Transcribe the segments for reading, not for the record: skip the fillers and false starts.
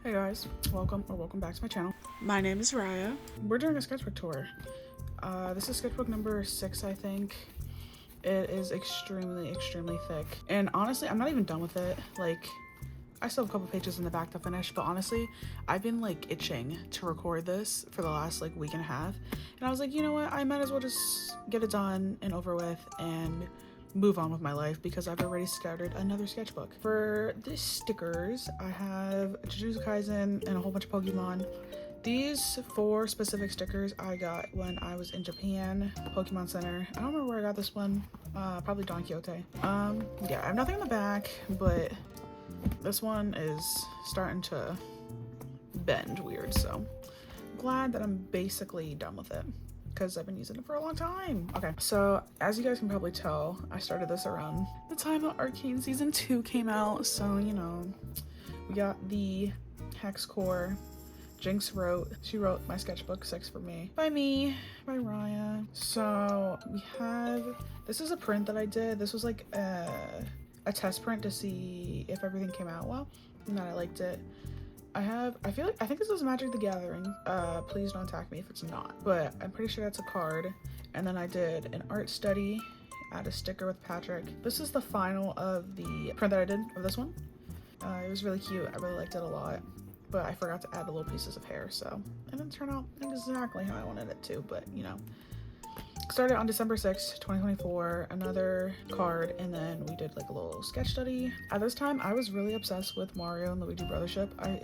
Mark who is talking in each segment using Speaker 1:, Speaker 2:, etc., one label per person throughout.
Speaker 1: Hey guys, welcome back to my channel. My name is Raya. We're doing a sketchbook tour. This is sketchbook number 6, I think. It is extremely thick. And honestly, I'm not even done with it. Like, I still have a couple pages in the back to finish, but honestly, I've been like itching to record this for the last like week and a half. And I was like, you know what? I might as well just get it done and over with and move on with my life because I've already started another sketchbook. For the stickers, I have Jujutsu Kaisen and a whole bunch of Pokemon. These 4 specific stickers I got when I was in Japan, Pokemon Center. I don't remember where I got this one, probably Don Quixote. Yeah, I have nothing in the back, but this one is starting to bend weird, so I'm glad that I'm basically done with it, because I've been using it for a long time. Okay, so as you guys can probably tell, I started this around the time that Arcane Season 2 came out, so you know, we got the Hex Core. She wrote my sketchbook 6 for me. By Raya. So we have, this is a print that I did. This was like a test print to see if everything came out well and that I liked it. I think this is Magic the Gathering. Please don't attack me if it's not, but I'm pretty sure that's a card. And then I did an art study, add a sticker with Patrick. This is the final of the print that I did of this one. It was really cute. I really liked it a lot, but I forgot to add the little pieces of hair, so it didn't turn out exactly how I wanted it to, but you know. Started on December 6th, 2024, another card, and then we did like a little sketch study. At this time, I was really obsessed with Mario and Luigi Brothership. I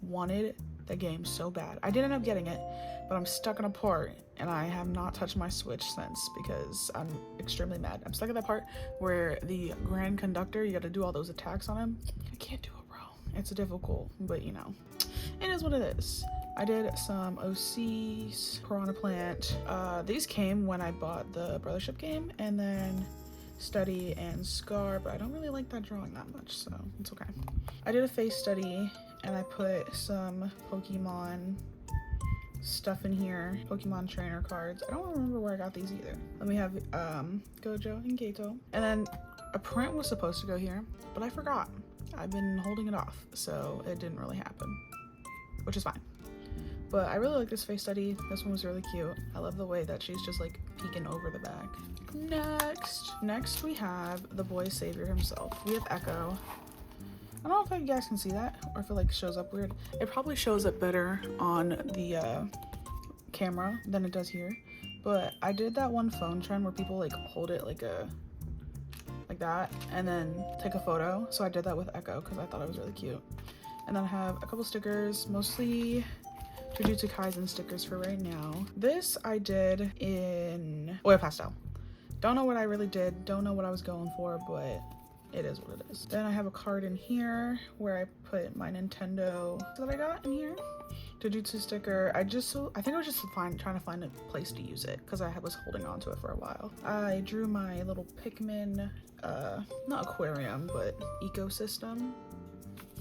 Speaker 1: wanted the game so bad. I did end up getting it, but I'm stuck in a part, and I have not touched my Switch since because I'm extremely mad. I'm stuck at that part where the Grand Conductor, you gotta do all those attacks on him. I can't do it, bro. It's difficult, but you know, it is what it is. I did some OCs, Piranha Plant. These came when I bought the Brothership game, and then Study and Scar, but I don't really like that drawing that much, so it's okay. I did a face study, and I put some Pokemon stuff in here, Pokemon trainer cards. I don't remember where I got these either. Then we have Gojo and Gato, and then a print was supposed to go here, but I forgot. I've been holding it off, so it didn't really happen, which is fine. But I really like this face study. This one was really cute. I love the way that she's just like peeking over the back. Next we have the boy savior himself. We have Echo. I don't know if you guys can see that or if it like shows up weird. It probably shows up better on the camera than it does here. But I did that one phone trend where people like hold it like that and then take a photo. So I did that with Echo because I thought it was really cute. And then I have a couple stickers, mostly Jujutsu Kaisen stickers for right now. This I did in oil pastel. Don't know what I really did, don't know what I was going for, but it is what it is. Then I have a card in here where I put my Nintendo that I got in here. Jujutsu sticker. I think I was just trying to find a place to use it because I was holding on to it for a while. I drew my little Pikmin, not aquarium, but ecosystem.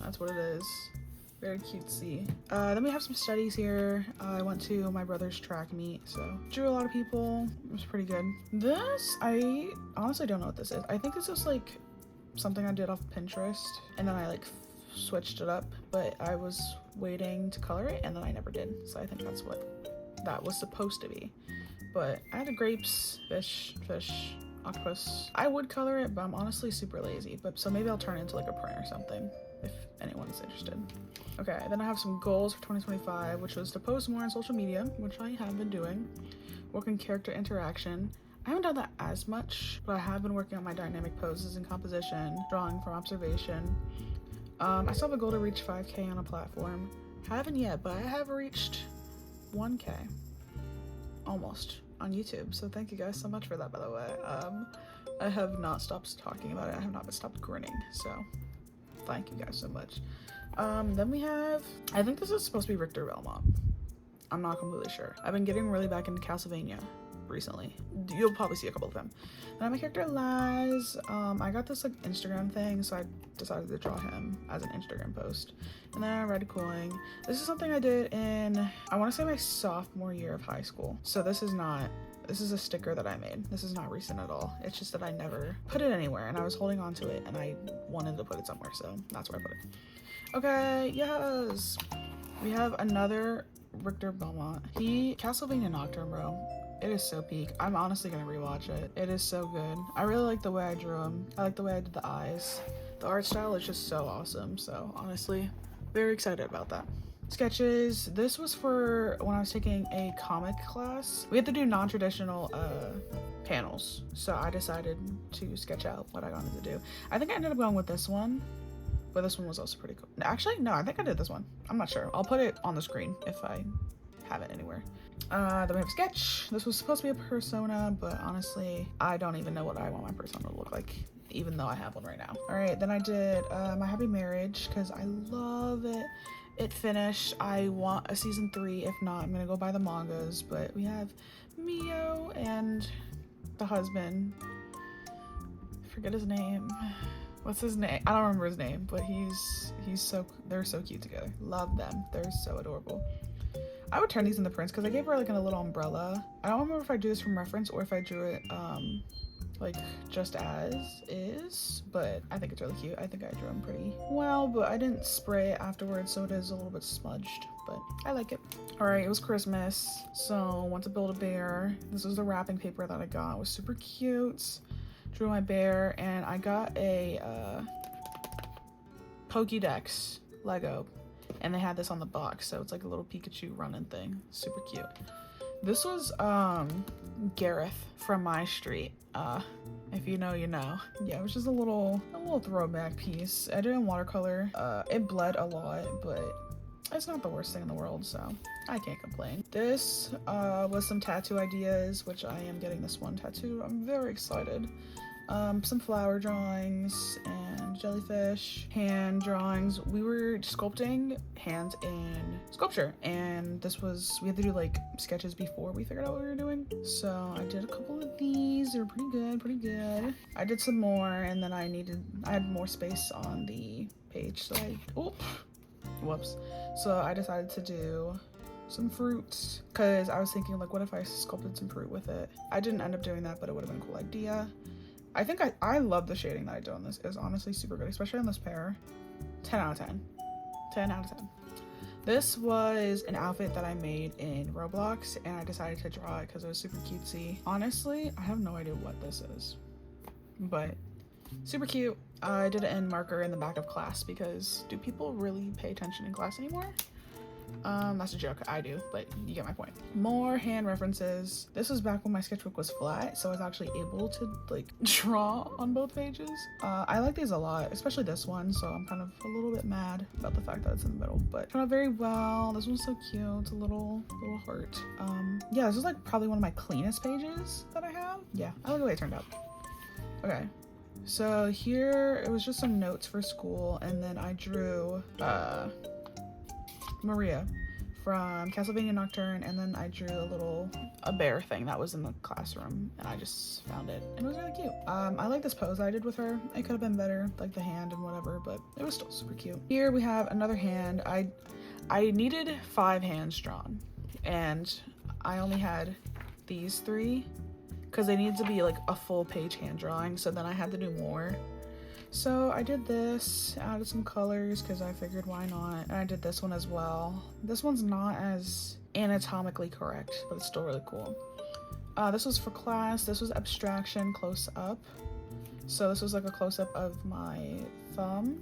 Speaker 1: That's what it is. Very cutesy. Then we have some studies here. I went to my brother's track meet, so drew a lot of people. It was pretty good. This, I honestly don't know what this is. I think this is like something I did off Pinterest, and then I like switched it up, but I was waiting to color it, and then I never did. So I think that's what that was supposed to be. But I had a grapes, fish, octopus. I would color it, but I'm honestly super lazy. But so maybe I'll turn it into like a print or something if anyone's interested. Okay, then I have some goals for 2025, which was to post more on social media, which I have been doing. Work on character interaction. I haven't done that as much, but I have been working on my dynamic poses and composition, drawing from observation. I still have a goal to reach 5K on a platform. Haven't yet, but I have reached 1K almost on YouTube, so thank you guys so much for that, by the way. I have not stopped talking about it. I have not stopped grinning, so thank you guys so much. Then we have, I think this is supposed to be Richter Belmont. I'm not completely sure. I've been getting really back into Castlevania recently. You'll probably see a couple of them. And then my character Laz. I got this like Instagram thing, so I decided to draw him as an Instagram post. And then Red Cooling. This is something I did in, I want to say my sophomore year of high school. So this is not This is a sticker that I made. This is not recent at all. It's just that I never put it anywhere, and I was holding on to it, and I wanted to put it somewhere, so that's where I put it. Okay, yes! We have another Richter Belmont. Castlevania Nocturne, bro. It is so peak. I'm honestly gonna rewatch it. It is so good. I really like the way I drew him. I like the way I did the eyes. The art style is just so awesome, so honestly, very excited about that. Sketches. This was for when I was taking a comic class. We had to do non-traditional panels, so I decided to sketch out what I wanted to do. I think I ended up going with this one, but this one was also pretty cool. Actually, no, I think I did this one. I'm not sure. I'll put it on the screen if I have it anywhere. Then we have a sketch. This was supposed to be a persona, but honestly, I don't even know what I want my persona to look like, even though I have one right now. All right, then I did My Happy Marriage because I love it. It finished. I want a season 3. If not, I'm gonna go buy the mangas. But we have Mio and the husband. I forget his name. What's his name? I don't remember his name, but they're so cute together. Love them. They're so adorable. I would turn these into prints because I gave her like a little umbrella. I don't remember if I drew this from reference or if I drew it like just as is, but I think it's really cute. I think I drew them pretty well, but I didn't spray it afterwards, so it is a little bit smudged, but I like it. All right, it was Christmas, so want to build a bear. This was the wrapping paper that I got. It was super cute. Drew my bear, and I got a Pokédex Lego, and they had this on the box, so it's like a little Pikachu running thing. Super cute. This was Gareth from my street. If you know, you know. Yeah, it was just a little throwback piece. I did it in watercolor. It bled a lot, but it's not the worst thing in the world, so I can't complain. This was some tattoo ideas, which I am getting this one tattooed. I'm very excited. Some flower drawings and jellyfish, hand drawings. We were sculpting hands in sculpture, and we had to do like sketches before we figured out what we were doing. So I did a couple of these. They were pretty good. I did some more, and then I had more space on the page, so whoops. So I decided to do some fruits because I was thinking like, what if I sculpted some fruit with it? I didn't end up doing that, but it would have been a cool idea. I think I love the shading that I did on this. It's honestly super good, especially on this pair. 10 out of 10. 10 out of 10. This was an outfit that I made in Roblox, and I decided to draw it because it was super cutesy. Honestly, I have no idea what this is, but super cute. I did it in marker in the back of class because do people really pay attention in class anymore? That's a joke. I do, but you get my point. More hand references. This was back when my sketchbook was flat, so I was actually able to like draw on both pages. I like these a lot, especially this one, so I'm kind of a little bit mad about the fact that it's in the middle, but turned out very well. This one's so cute. It's a little heart. Yeah, this is like probably one of my cleanest pages that I have. Yeah, I like the way it turned out. Okay, so here it was just some notes for school, and then I drew Maria from Castlevania Nocturne, and then I drew a bear thing that was in the classroom, and I just found it, and it was really cute. I like this pose I did with her. It could have been better, like the hand and whatever, but it was still super cute. Here we have another hand. I needed 5 hands drawn, and I only had these 3 because they needed to be like a full page hand drawing, so then I had to do more. So I did this, added some colors because I figured why not, and I did this one as well. This one's not as anatomically correct, but it's still really cool. This was for class. This was abstraction close up. So this was like a close up of my thumb.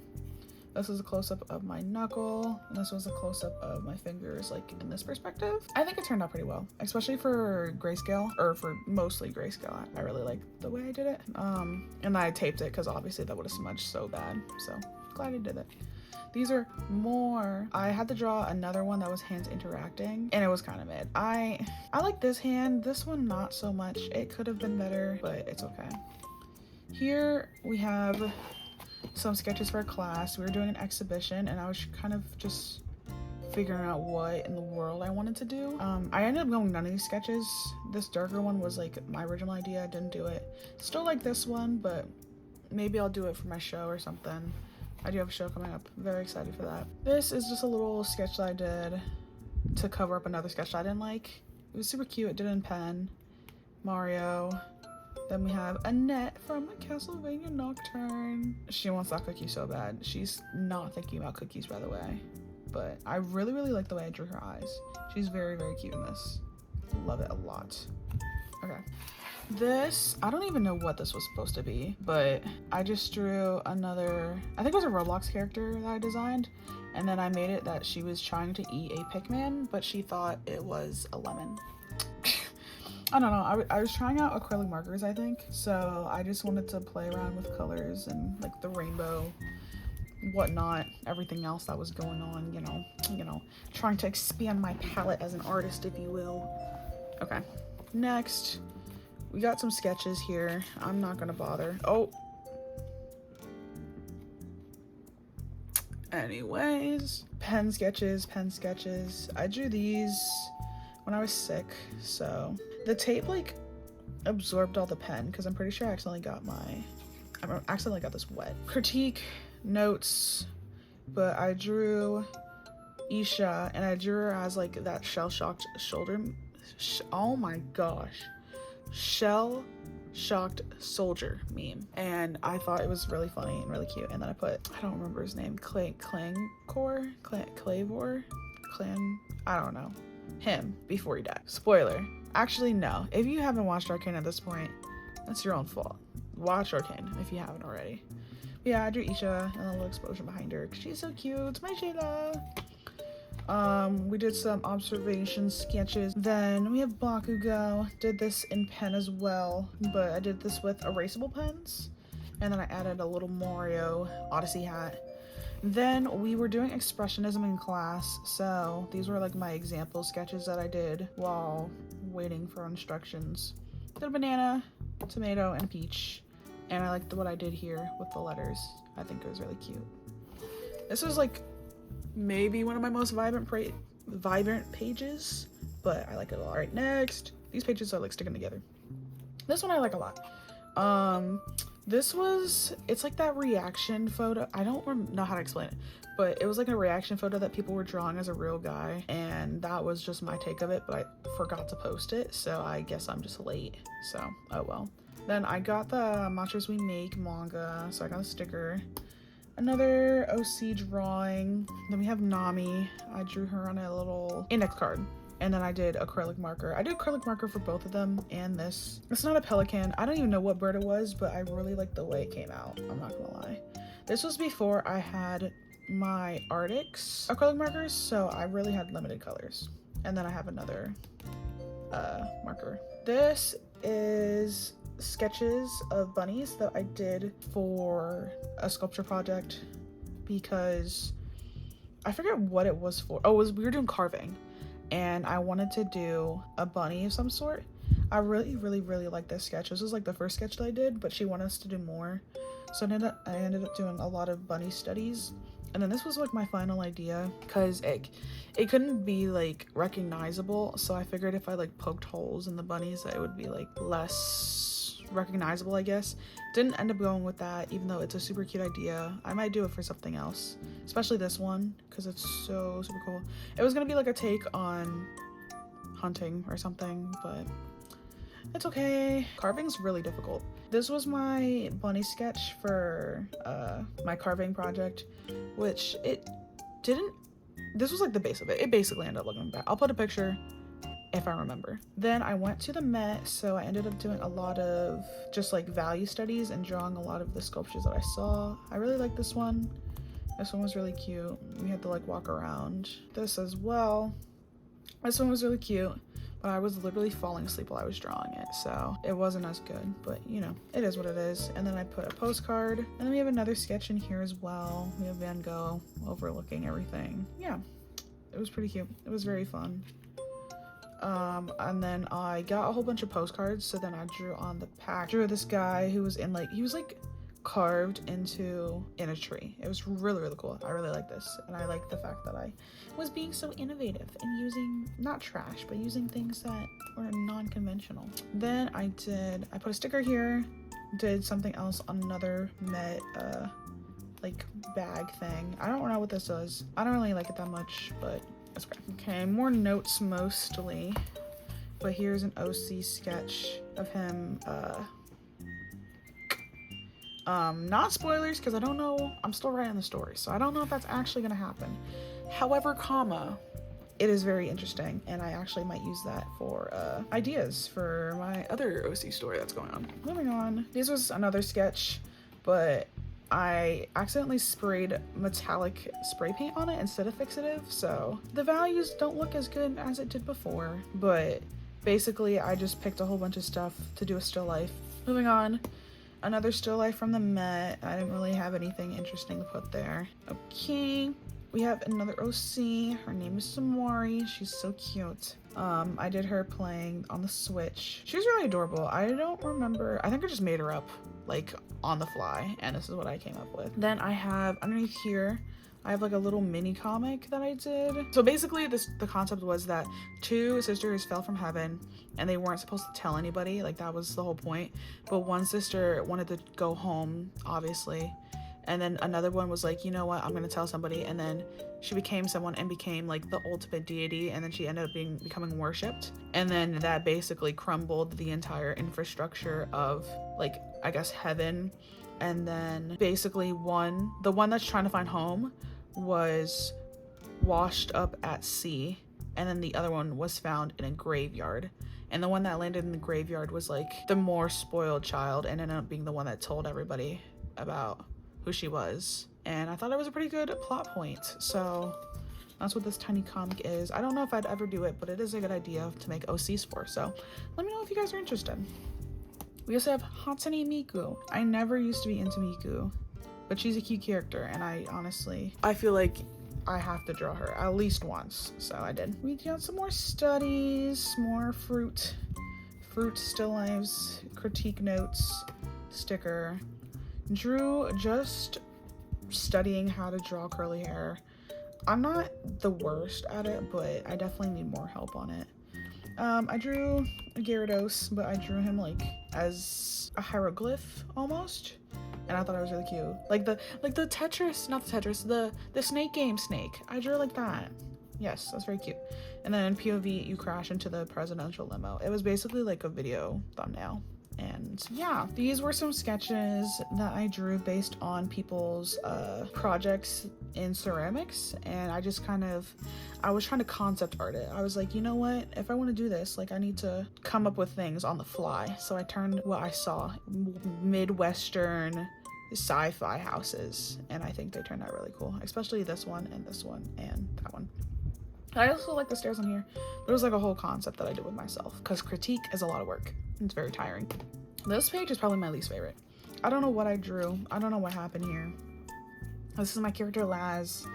Speaker 1: This was a close-up of my knuckle, and this was a close-up of my fingers, like in this perspective. I think it turned out pretty well, especially for grayscale, or for mostly grayscale. I really like the way I did it. And I taped it because obviously that would have smudged so bad. So glad I did it. These are more. I had to draw another one that was hands interacting, and it was kind of mid. I like this hand. This one not so much. It could have been better, but it's okay. Here we have some sketches for a class. We were doing an exhibition, and I was kind of just figuring out what in the world I wanted to do. I ended up going none of these sketches. This darker one was like my original idea. I didn't do it. Still like this one, but maybe I'll do it for my show or something. I do have a show coming up. Very excited for that. This is just a little sketch that I did to cover up another sketch that I didn't like. It was super cute. I did it in pen. Mario. Then we have Annette from Castlevania Nocturne. She wants that cookie so bad. She's not thinking about cookies, by the way. But I really, really like the way I drew her eyes. She's very, very cute in this. Love it a lot. Okay. This, I don't even know what this was supposed to be, but I just drew another, I think it was a Roblox character that I designed. And then I made it that she was trying to eat a Pikmin, but she thought it was a lemon. I don't know, I was trying out acrylic markers, I think. So I just wanted to play around with colors and like the rainbow, whatnot, everything else that was going on, you know, trying to expand my palette as an artist, if you will. Okay, next, we got some sketches here. I'm not gonna bother. Oh. Anyways, pen sketches. I drew these when I was sick, so the tape like absorbed all the pen because I'm pretty sure I accidentally got this wet. Critique, notes, but I drew Isha and I drew her as like that shell-shocked shoulder. Oh my gosh. Shell-shocked soldier meme. And I thought it was really funny and really cute. And then I put, I don't remember his name, Clavor? I don't know. Him before he died. Spoiler. Actually, no. If you haven't watched Arcane at this point, that's your own fault. Watch Arcane if you haven't already. But yeah, I drew Isha and a little explosion behind her because she's so cute. It's my Shayla. We did some observation sketches. Then we have Bakugo. Did this in pen as well, but I did this with erasable pens. And then I added a little Mario Odyssey hat. Then we were doing expressionism in class, so these were like my example sketches that I did while waiting for instructions. Did a banana, tomato, and a peach. And I liked what I did here with the letters. I think it was really cute. This was like maybe one of my most vibrant pages, but I like it a lot. Alright, next. These pages are like sticking together. This one I like a lot. It's like that reaction photo. I don't know how to explain it, but it was like a reaction photo that people were drawing as a real guy, and that was just my take of it, but I forgot to post it, so I guess I'm just late, so oh well. Then I got the Monsters We Make manga, so I got a sticker. Another OC drawing. Then we have Nami. I drew her on a little index card. And then I did acrylic marker. I did acrylic marker for both of them and this. It's not a pelican. I don't even know what bird it was, but I really liked the way it came out. I'm not gonna lie. This was before I had my Arctics acrylic markers, so I really had limited colors. And then I have another marker. This is sketches of bunnies that I did for a sculpture project because I forget what it was for. Oh, we were doing carving. And I wanted to do a bunny of some sort. I really like this sketch. This was like the first sketch that I did, but she wanted us to do more. So I ended up doing a lot of bunny studies. And then this was like my final idea because it couldn't be like recognizable. So I figured if I like poked holes in the bunnies, that it would be like less recognizable, I guess. Didn't end up going with that, even though it's a super cute idea. I might do it for something else, especially this one because it's so super cool. It was gonna be like a take on hunting or something, but it's okay. Carving's really difficult. This was my bunny sketch for my carving project, which this was like the base of it. It basically ended up looking bad. I'll put a picture if I remember. Then I went to the Met, so I ended up doing a lot of just like value studies and drawing a lot of the sculptures that I saw. I really like this one. This one was really cute. We had to like walk around. This as well. This one was really cute, but I was literally falling asleep while I was drawing it, so it wasn't as good, but you know, it is what it is. And then I put a postcard, and then we have another sketch in here as well. We have Van Gogh overlooking everything. Yeah, it was pretty cute. It was very fun. And then I got a whole bunch of postcards, so then I drew on the pack. Drew this guy who was in like, he was like carved in a tree. It was really cool. I really like this, and I like the fact that I was being so innovative and using not trash, but using things that were non-conventional. Then I put a sticker here, did something else on another Met like bag thing. I don't know what this is. I don't really like it that much, but it's great. Okay, more notes mostly, but here's an OC sketch of him, not spoilers, because I don't know, I'm still writing the story, so I don't know if that's actually gonna happen. However, it is very interesting, and I actually might use that for ideas for my other OC story that's going on. Moving on, this was another sketch, but I accidentally sprayed metallic spray paint on it instead of fixative, so the values don't look as good as it did before, but basically I just picked a whole bunch of stuff to do a still life. Moving on, another still life from the Met. I didn't really have anything interesting to put there. Okay. We have another OC. Her name is Samari. She's so cute. I did her playing on the Switch. She was really adorable. I don't remember. I think I just made her up like on the fly, and this is what I came up with. Then I have underneath here, I have like a little mini comic that I did. So basically the concept was that two sisters fell from heaven and they weren't supposed to tell anybody. Like that was the whole point. But one sister wanted to go home, obviously. And then another one was like, you know what, I'm gonna tell somebody. And then she became someone and became like the ultimate deity. And then she ended up becoming worshipped. And then that basically crumbled the entire infrastructure of like, I guess, heaven. And then basically the one that's trying to find home was washed up at sea. And then the other one was found in a graveyard. And the one that landed in the graveyard was like the more spoiled child and ended up being the one that told everybody about who she was. And I thought it was a pretty good plot point. So that's what this tiny comic is. I don't know if I'd ever do it, but it is a good idea to make OCs for. So let me know if you guys are interested. We also have Hatsune Miku. I never used to be into Miku, but she's a cute character, and I feel like I have to draw her at least once, so I did. We got some more studies, more fruit still lives, critique notes, sticker. Drew just studying how to draw curly hair. I'm not the worst at it, but I definitely need more help on it. I drew a Gyarados, but I drew him like as a hieroglyph almost, and I thought it was really cute. Like the Tetris, not the Tetris, the snake game snake. I drew like that. Yes, that's very cute. And then POV, you crash into the presidential limo. It was basically like a video thumbnail. And yeah, these were some sketches that I drew based on people's projects in ceramics, and I was trying to concept art it. I was like, you know what, if I want to do this, like I need to come up with things on the fly. So I turned what I saw Midwestern sci-fi houses, and I think they turned out really cool, especially this one and that one. I also like the stairs on here, but it was like a whole concept that I did with myself, because critique is a lot of work. It's very tiring. This page is probably my least favorite. I don't know what I drew. I don't know what happened here. This is my character Laz.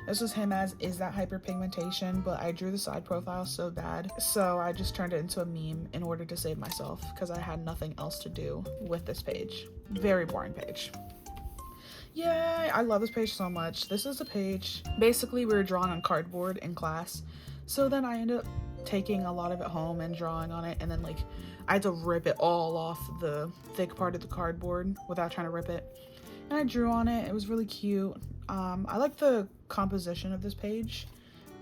Speaker 1: This was him as is that hyperpigmentation, but I drew the side profile so bad, so I just turned it into a meme in order to save myself, because I had nothing else to do with this page. Very boring page. Yay, I love this page so much. This is the page, basically we were drawing on cardboard in class, so then I ended up taking a lot of it home and drawing on it, and then like I had to rip it all off the thick part of the cardboard without trying to rip it, and I drew on it. It was really cute. I like the composition of this page.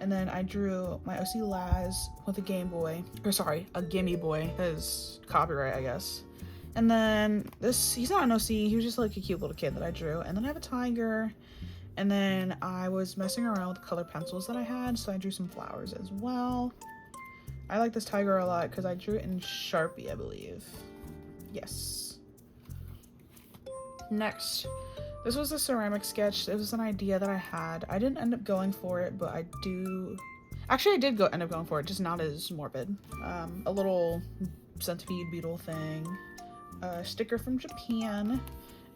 Speaker 1: And then I drew my OC Laz with a Game Boy, or sorry, a Gimme Boy, his copyright, I guess. And then he's not an OC, he was just like a cute little kid that I drew. And then I have a tiger. And then I was messing around with the color pencils that I had, so I drew some flowers as well. I like this tiger a lot because I drew it in Sharpie, I believe. Yes. Next, this was a ceramic sketch. It was an idea that I had. I didn't end up going for it, but I did end up going for it, just not as morbid. A little centipede beetle thing, a sticker from Japan,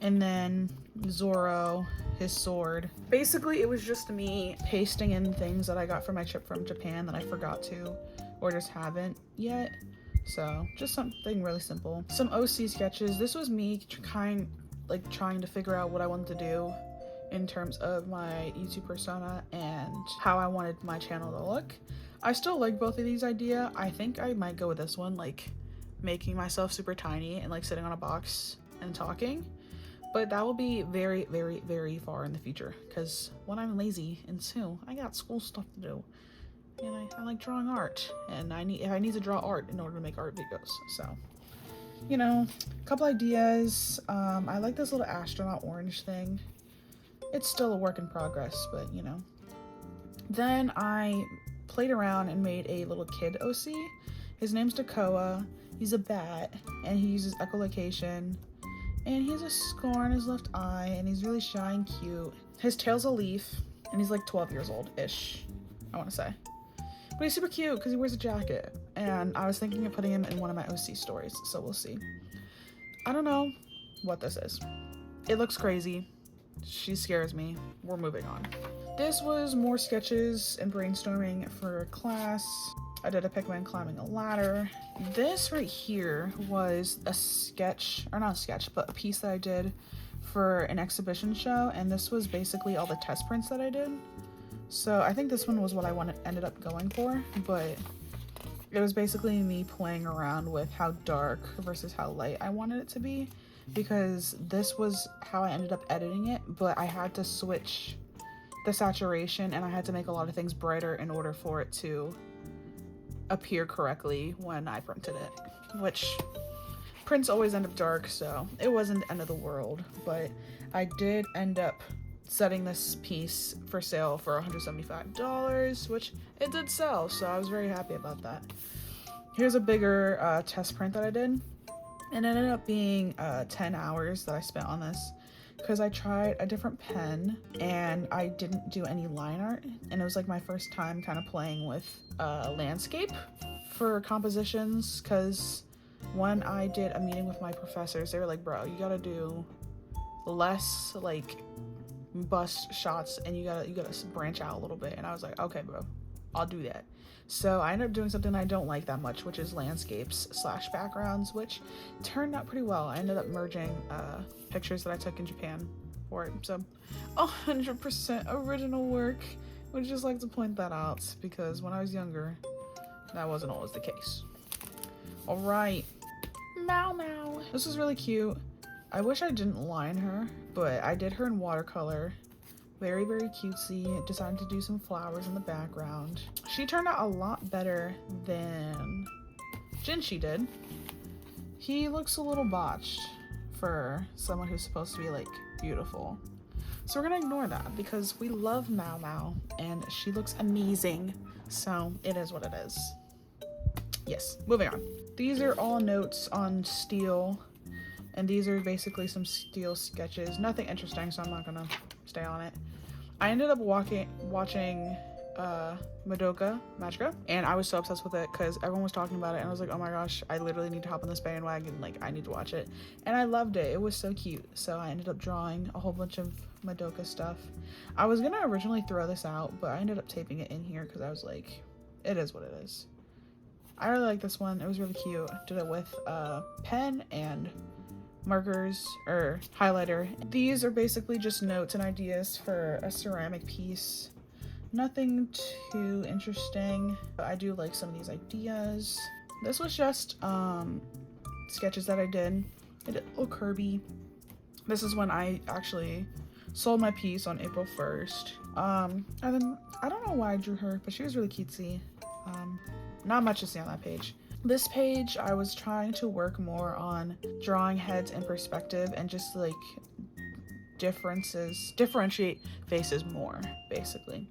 Speaker 1: and then Zoro, his sword. Basically, it was just me pasting in things that I got for my trip from Japan that I forgot to, or just haven't yet. So just something really simple. Some OC sketches. This was me trying to figure out what I wanted to do in terms of my YouTube persona and how I wanted my channel to look. I still like both of these ideas. I think I might go with this one, like making myself super tiny and like sitting on a box and talking. But that will be very, very, very far in the future, because when I'm lazy and soon I got school stuff to do, and I like drawing art, and if I need to draw art in order to make art videos. So you know, a couple ideas. I like this little astronaut orange thing. It's still a work in progress, but you know. Then I played around and made a little kid OC. His name's Dakoa. He's a bat, and he uses echolocation. And he has a scar on his left eye, and he's really shy and cute. His tail's a leaf, and he's like 12 years old-ish, I want to say. But he's super cute because he wears a jacket. And I was thinking of putting him in one of my OC stories, so we'll see. I don't know what this is. It looks crazy. She scares me. We're moving on. This was more sketches and brainstorming for class. I did a Pikmin climbing a ladder. This right here was a sketch, or not a sketch, but a piece that I did for an exhibition show, and this was basically all the test prints that I did. So I think this one was what I ended up going for, but it was basically me playing around with how dark versus how light I wanted it to be, because this was how I ended up editing it, but I had to switch the saturation and I had to make a lot of things brighter in order for it to appear correctly when I printed it, which prints always end up dark, so it wasn't the end of the world. But I did end up setting this piece for sale for $175, which it did sell, so I was very happy about that. Here's a bigger test print that I did, and it ended up being 10 hours that I spent on this, because I tried a different pen and I didn't do any line art, and it was like my first time kind of playing with landscape for compositions, because when I did a meeting with my professors, they were like, bro, you gotta do less like bust shots and you gotta branch out a little bit. And I was like, okay bro, I'll do that. So I ended up doing something I don't like that much, which is landscapes / backgrounds, which turned out pretty well. I ended up merging pictures that I took in Japan for it. So 100% original work. Would just like to point that out, because when I was younger, that wasn't always the case. All right, Mau Mau. This was really cute. I wish I didn't line her, but I did her in watercolor. Very, very cutesy. Decided to do some flowers in the background. She turned out a lot better than Jinshi did. He looks a little botched for someone who's supposed to be like beautiful. So we're gonna ignore that because we love Mau Mau and she looks amazing. So it is what it is. Yes, moving on. These are all notes on steel, and these are basically some steel sketches. Nothing interesting, so I'm not gonna stay on it. I ended up watching Madoka Magica, and I was so obsessed with it because everyone was talking about it, and I was like, oh my gosh, I literally need to hop on this bandwagon. Like, I need to watch it. And I loved it. It was so cute. So I ended up drawing a whole bunch of Madoka stuff. I was gonna originally throw this out, but I ended up taping it in here because I was like, it is what it is. I really like this one. It was really cute. I did it with pen and markers or highlighter. These are basically just notes and ideas for a ceramic piece. Nothing too interesting, but I do like some of these ideas. This was just sketches that I did. I did a little Kirby. This is when I actually sold my piece on April 1st. And then I don't know why I drew her, but she was really cutesy. Not much to see on that page. This page, I was trying to work more on drawing heads in perspective and just like differentiate faces more, basically.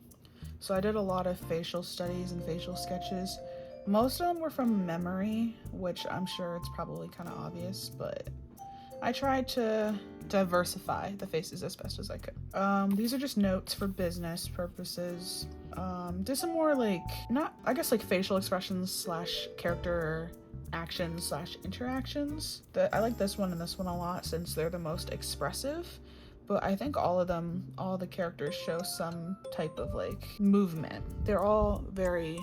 Speaker 1: So I did a lot of facial studies and facial sketches. Most of them were from memory, which I'm sure it's probably kind of obvious, but I tried to diversify the faces as best as I could. These are just notes for business purposes. Did some more like, I guess like facial expressions / character actions / interactions. I like this one and this one a lot since they're the most expressive, but I think all the characters show some type of like movement. They're all very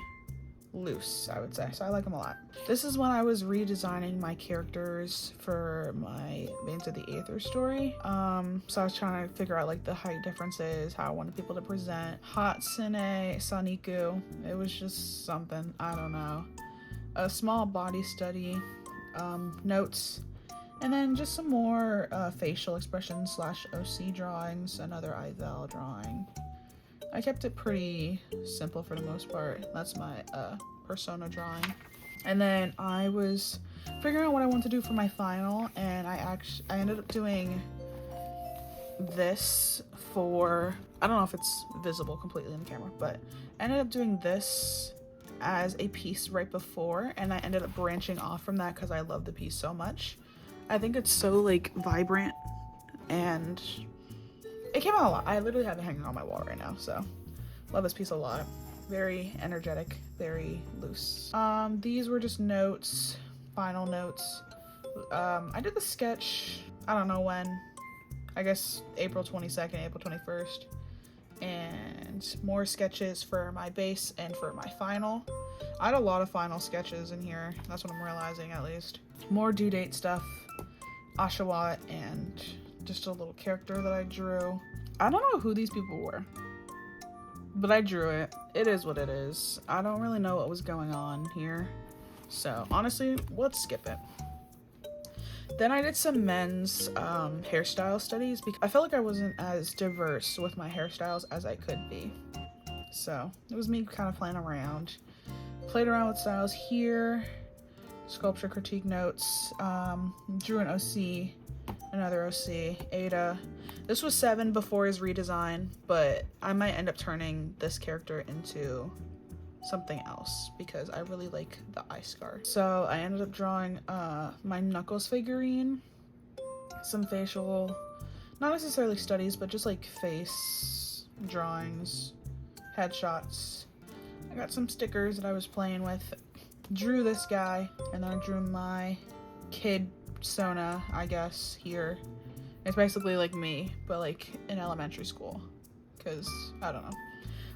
Speaker 1: loose, I would say, so I like them a lot. This is when I was redesigning my characters for my Veins of the Aether story. So I was trying to figure out like the height differences, how I wanted people to present. Hatsune Saniku, it was just something, I don't know. A small body study, notes, and then just some more facial expressions / OC drawings, another eyeval drawing. I kept it pretty simple for the most part. That's my persona drawing. And then I was figuring out what I want to do for my final, and I ended up doing this for, I don't know if it's visible completely in the camera, but I ended up doing this as a piece right before, and I ended up branching off from that because I love the piece so much. I think it's so like vibrant, and it came out a lot. I literally have it hanging on my wall right now, so love this piece a lot. Very energetic, very loose. These were just notes, final notes. I did the sketch, I don't know when, I guess April 22nd, April 21st. And more sketches for my base and for my final. I had a lot of final sketches in here. That's what I'm realizing, at least. More due date stuff, Oshawott, and just a little character that I drew. I don't know who these people were, but I drew it. It is what it is. I don't really know what was going on here. So honestly, let's skip it. Then I did some men's hairstyle studies because I felt like I wasn't as diverse with my hairstyles as I could be. So it was me kind of playing around. Played around with styles here. Sculpture critique notes. Drew an OC, another OC, Ada. This was 7 before his redesign, but I might end up turning this character into something else because I really like the eye scar. So I ended up drawing my Knuckles figurine, some facial, not necessarily studies, but just like face drawings, headshots. I got some stickers that I was playing with. Drew this guy, and then I drew my kid Sona, I guess, here. It's basically like me, but like in elementary school, because I don't know.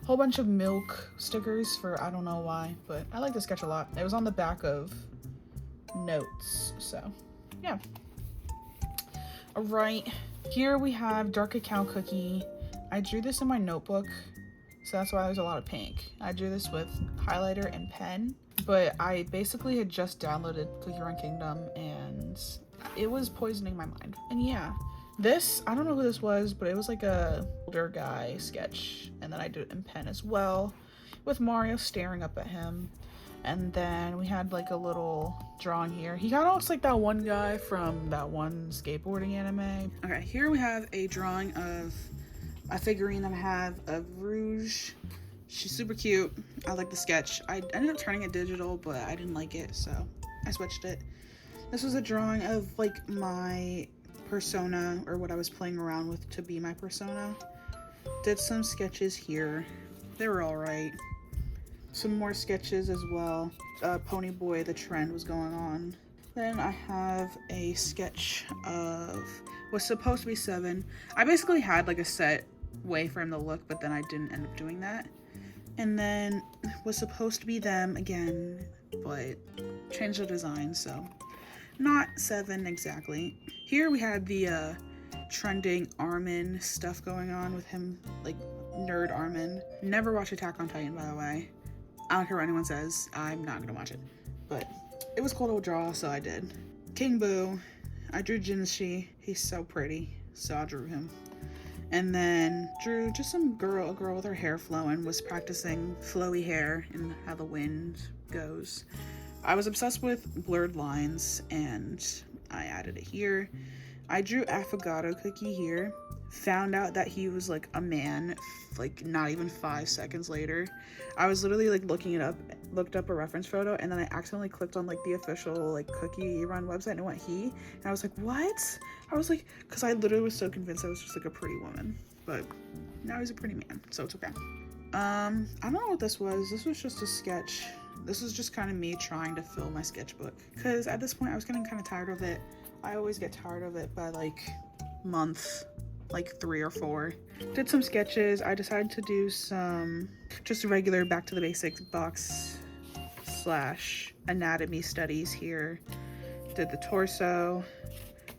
Speaker 1: Whole bunch of milk stickers for I don't know why, but I like the sketch a lot. It was on the back of notes, so yeah. All right, here we have Dark Cacao Cookie. I drew this in my notebook, so that's why there's a lot of pink. I drew this with highlighter and pen, but I basically had just downloaded Cookie Run Kingdom and it was poisoning my mind. And yeah, this, I don't know who this was, but it was like a older guy sketch, and then I did it in pen as well with Mario staring up at him. And then we had like a little drawing here. He kind of looks like that one guy from that one skateboarding anime. Okay, here we have a drawing of a figurine that I have of Rouge. She's super cute. I like the sketch. I ended up turning it digital, but I didn't like it, so I switched it. This was a drawing of like my persona, or what I was playing around with to be my persona. Did some sketches here. They were all right. Some more sketches as well. Pony Boy, the trend was going on. Then I have a sketch of, was supposed to be 7. I basically had like a set way for him to look, but then I didn't end up doing that. And then was supposed to be them again, but changed the design, so not 7 exactly. Here we had the trending Armin stuff going on with him, like nerd Armin. Never watched Attack on Titan, by the way. I don't care what anyone says, I'm not gonna watch it. But it was cool to draw, so I did. King Boo, I drew Jinshi. He's so pretty, so I drew him. And then drew just some girl, a girl with her hair flowing, was practicing flowy hair and how the wind goes. I was obsessed with blurred lines, and I added it here. I drew Affogato Cookie here. Found out that he was like a man, like not even 5 seconds later. I was literally like looking it up, looked up a reference photo, and then I accidentally clicked on like the official like Cookie Run website, and it went he, and I was like, what? I was like, because I literally was so convinced I was just like a pretty woman, but now he's a pretty man, so it's okay. I don't know what this was. This was just a sketch. This was just kind of me trying to fill my sketchbook, because at this point I was getting kind of tired of it. I always get tired of it by like month, like 3 or 4. Did some sketches. I decided to do some just regular back to the basics box / anatomy studies here. Did the torso,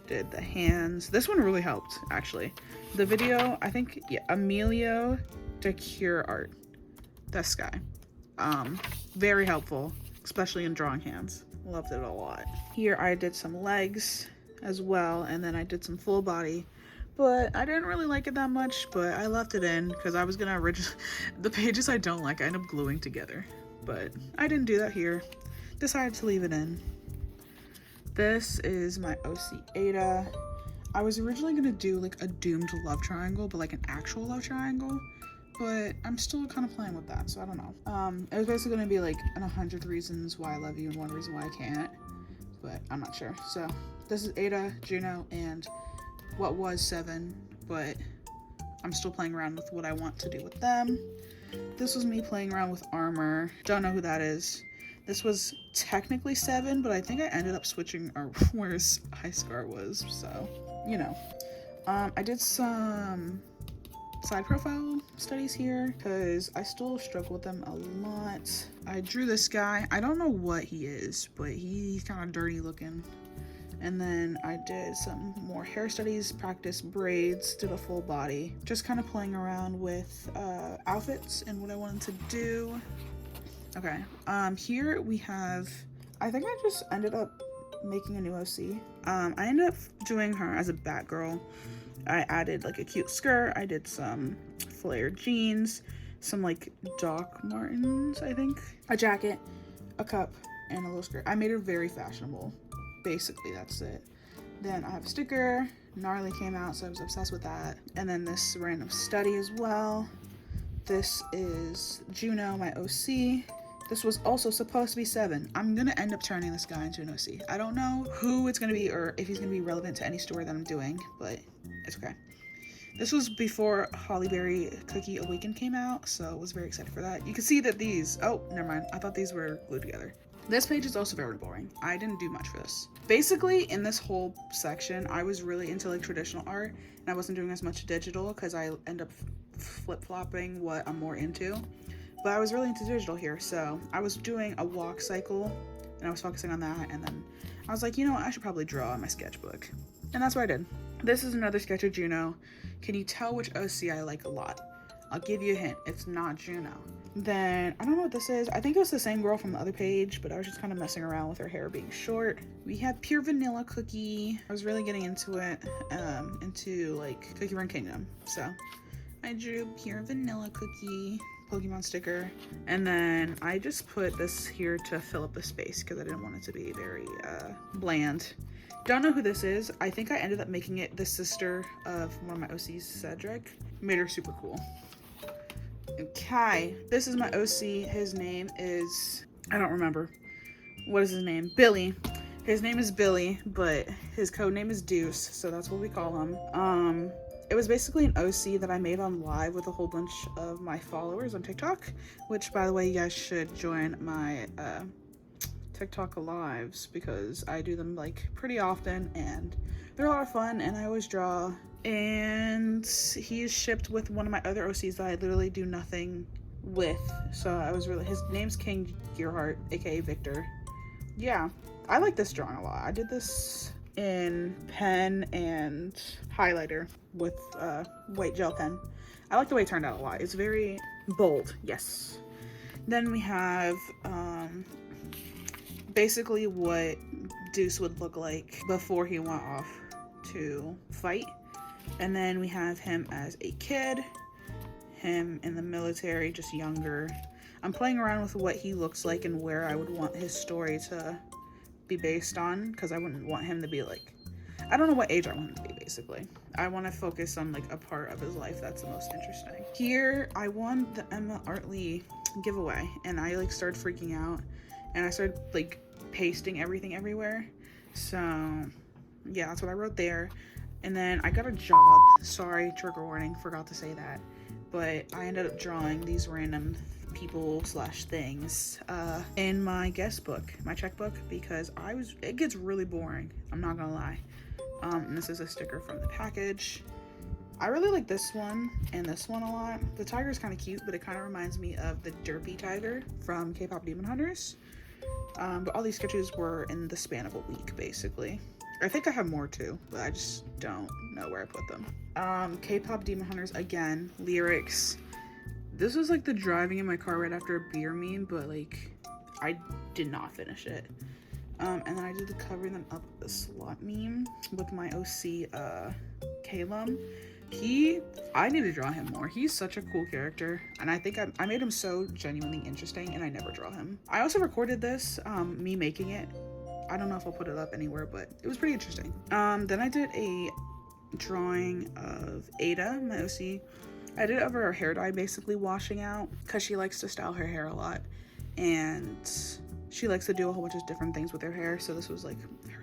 Speaker 1: did the hands. This one really helped, actually. The video, I think, yeah, Emilio de Cure Art, this guy. Very helpful, especially in drawing hands. Loved it a lot. Here I did some legs as well, and then I did some full body, but I didn't really like it that much, but I left it in because I was gonna the pages I don't like I end up gluing together, but I didn't do that here. decided to leave it in. This is my OC Ada. I was originally gonna do like a doomed love triangle, but like an actual love triangle, but I'm still kind of playing with that, so I don't know. It was basically gonna be like 100 reasons why I love you and 1 reason why I can't, but I'm not sure. So this is Ada, Juno, and what was 7, but I'm still playing around with what I want to do with them. This was me playing around with armor. Don't know who that is. This was technically 7, but I think I ended up switching where his eye scar was, so, you know. I did some side profile studies here because I still struggle with them a lot. I drew this guy. I don't know what he is, but he's kind of dirty looking. And then I did some more hair studies, practiced braids, did a full body. Just kind of playing around with outfits and what I wanted to do. Okay, here we have, I think I just ended up making a new OC. I ended up doing her as a Batgirl. I added like a cute skirt. I did some flared jeans, some like Doc Martens, I think, a jacket, a cup, and a little skirt. I made her very fashionable. Basically, that's it. Then I have a sticker. Gnarly came out, so I was obsessed with that. And then this random study as well. This is Juno, my OC. This was also supposed to be 7. I'm gonna end up turning this guy into an OC. I don't know who it's gonna be or if he's gonna be relevant to any story that I'm doing, but it's okay. This was before Hollyberry Cookie Awaken came out, so I was very excited for that. You can see that these, oh, never mind. I thought these were glued together. This page is also very boring. I didn't do much for this. Basically, in this whole section, I was really into like traditional art, and I wasn't doing as much digital because I end up flip-flopping what I'm more into. But I was really into digital here, so I was doing a walk cycle, and I was focusing on that, and then I was like, you know what, I should probably draw in my sketchbook. And that's what I did. This is another sketch of Juno. Can you tell which OC I like a lot? I'll give you a hint. It's not Juno. Then, I don't know what this is. I think it was the same girl from the other page, but I was just kind of messing around with her hair being short. We have Pure Vanilla Cookie. I was really getting into it, into like Cookie Run Kingdom. So I drew Pure Vanilla Cookie, Pokemon sticker, and then I just put this here to fill up the space because I didn't want it to be very bland. Don't know who this is. I think I ended up making it the sister of one of my OCs, Cedric. Made her super cool. Okay, this is my OC. His name is, I don't remember. What is his name? Billy. His name is Billy, but his code name is Deuce, so that's what we call him. It was basically an OC that I made on live with a whole bunch of my followers on TikTok, which, by the way, you guys should join my TikTok lives because I do them like pretty often and they're a lot of fun and I always draw. And he's shipped with one of my other OCs that I literally do nothing with, so I was really, his name's King Gearhart, aka Victor. Yeah, I like this drawing a lot. I did this in pen and highlighter with white gel pen. I like the way it turned out a lot. It's very bold. Yes. Then we have basically what Deuce would look like before he went off to fight. And then we have him as a kid, him in the military, just younger. I'm playing around with what he looks like and where I would want his story to be based on, because I wouldn't want him to be like, I don't know what age I want him to be, basically. I want to focus on like a part of his life that's the most interesting. Here, I won the Emma Artley giveaway, and I like started freaking out, and I started like pasting everything everywhere. So yeah, that's what I wrote there. And then I got a job. Sorry, trigger warning, forgot to say that. But I ended up drawing these random people slash things in my guest book, my checkbook, because it gets really boring. I'm not gonna lie. And this is a sticker from the package. I really like this one and this one a lot. The tiger is kind of cute, but it kind of reminds me of the derpy tiger from K-pop Demon Hunters. But all these sketches were in the span of a week, basically. I think I have more too, but I just don't know where I put them. K-pop Demon Hunters again, lyrics. This was like the driving in my car right after a beer meme, but like I did not finish it. And then I did the covering them up the slot meme with my OC Kalum. I need to draw him more. He's such a cool character, and I think I made him so genuinely interesting, and I never draw him. I also recorded this, me making it. I don't know if I'll put it up anywhere, but it was pretty interesting. Then I did a drawing of Ada, my OC. I did it over her hair dye basically washing out, because she likes to style her hair a lot, and she likes to do a whole bunch of different things with her hair, so this was like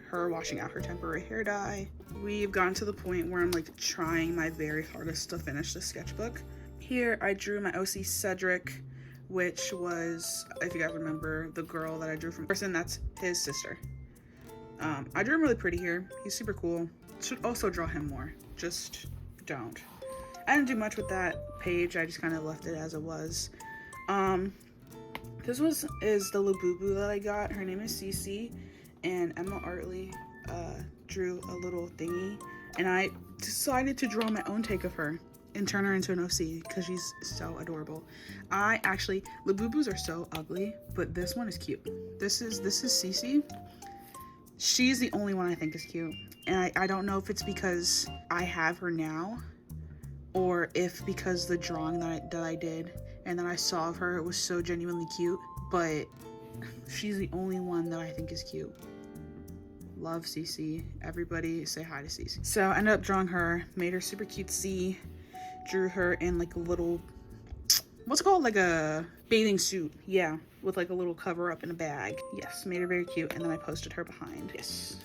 Speaker 1: her washing out her temporary hair dye. We've gotten to the point where I'm like trying my very hardest to finish the sketchbook. Here I drew my OC Cedric, which was, if you guys remember, the girl that I drew from person, that's his sister. I drew him really pretty here. He's super cool. Should also draw him more, just don't. I didn't do much with that page, I just kind of left it as it was. This is the Labubu that I got. Her name is Cece, and Emma Artley drew a little thingy, and I decided to draw my own take of her and turn her into an OC because she's so adorable. Labubus are so ugly, but this one is cute. This is Cece. She's the only one I think is cute, and I don't know if it's because I have her now, or if because the drawing that I did and then I saw of her, it was so genuinely cute, but she's the only one that I think is cute. Love Cece. Everybody say hi to Cece. So I ended up drawing her, made her super cutesy, drew her in like a little, what's it called, like a bathing suit, yeah, with like a little cover up in a bag. Yes, made her very cute, and then I posted her behind. Yes.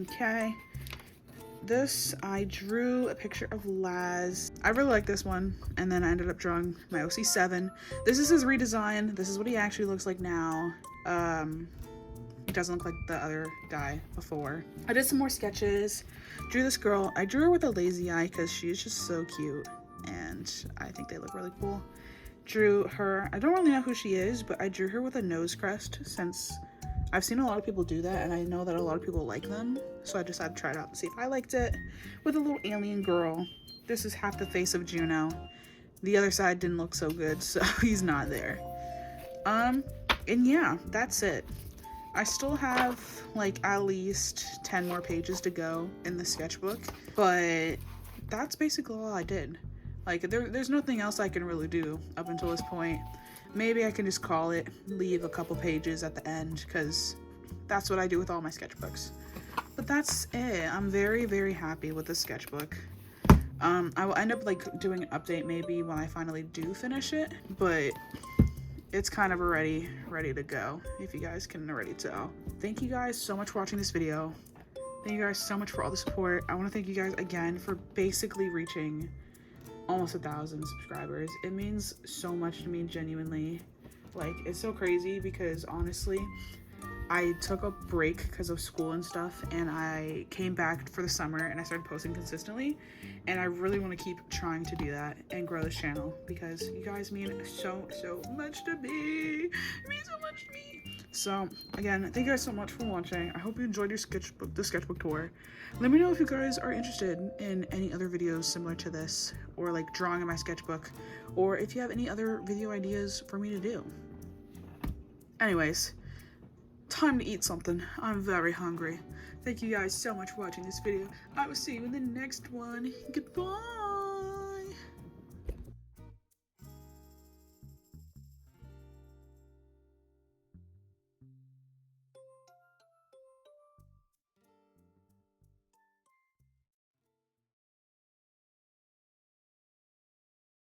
Speaker 1: Okay. This, I drew a picture of Laz. I really like this one, and then I ended up drawing my OC7. This is his redesign. This is what he actually looks like now. He doesn't look like the other guy before. I did some more sketches, drew this girl. I drew her with a lazy eye because she's just so cute, and I think they look really cool. Drew her, I don't really know who she is, but I drew her with a nose crest since I've seen a lot of people do that, and I know that a lot of people like them, so I decided to try it out and see if I liked it. With a little alien girl. This is half the face of Juno. The other side didn't look so good, so he's not there. And yeah, that's it. I still have like at least 10 more pages to go in the sketchbook, but that's basically all I did. Like there's nothing else I can really do up until this point. Maybe I can just call it, leave a couple pages at the end, because that's what I do with all my sketchbooks. But that's it. I'm very, very happy with this sketchbook. I will end up like doing an update maybe when I finally do finish it, but it's kind of already ready to go, if you guys can already tell. Thank you guys so much for watching this video. Thank you guys so much for all the support. I want to thank you guys again for basically reaching almost 1,000 subscribers. It means so much to me, genuinely. Like, it's so crazy because honestly, I took a break because of school and stuff, and I came back for the summer and I started posting consistently, and I really want to keep trying to do that and grow this channel because you guys mean so much to me. It means so much to me. So again, thank you guys so much for watching. I hope you enjoyed your the sketchbook tour. Let me know if you guys are interested in any other videos similar to this, or like drawing in my sketchbook, or if you have any other video ideas for me to do. Anyways, time to eat something. I'm very hungry. Thank you guys so much for watching this video. I will see you in the next one. Goodbye.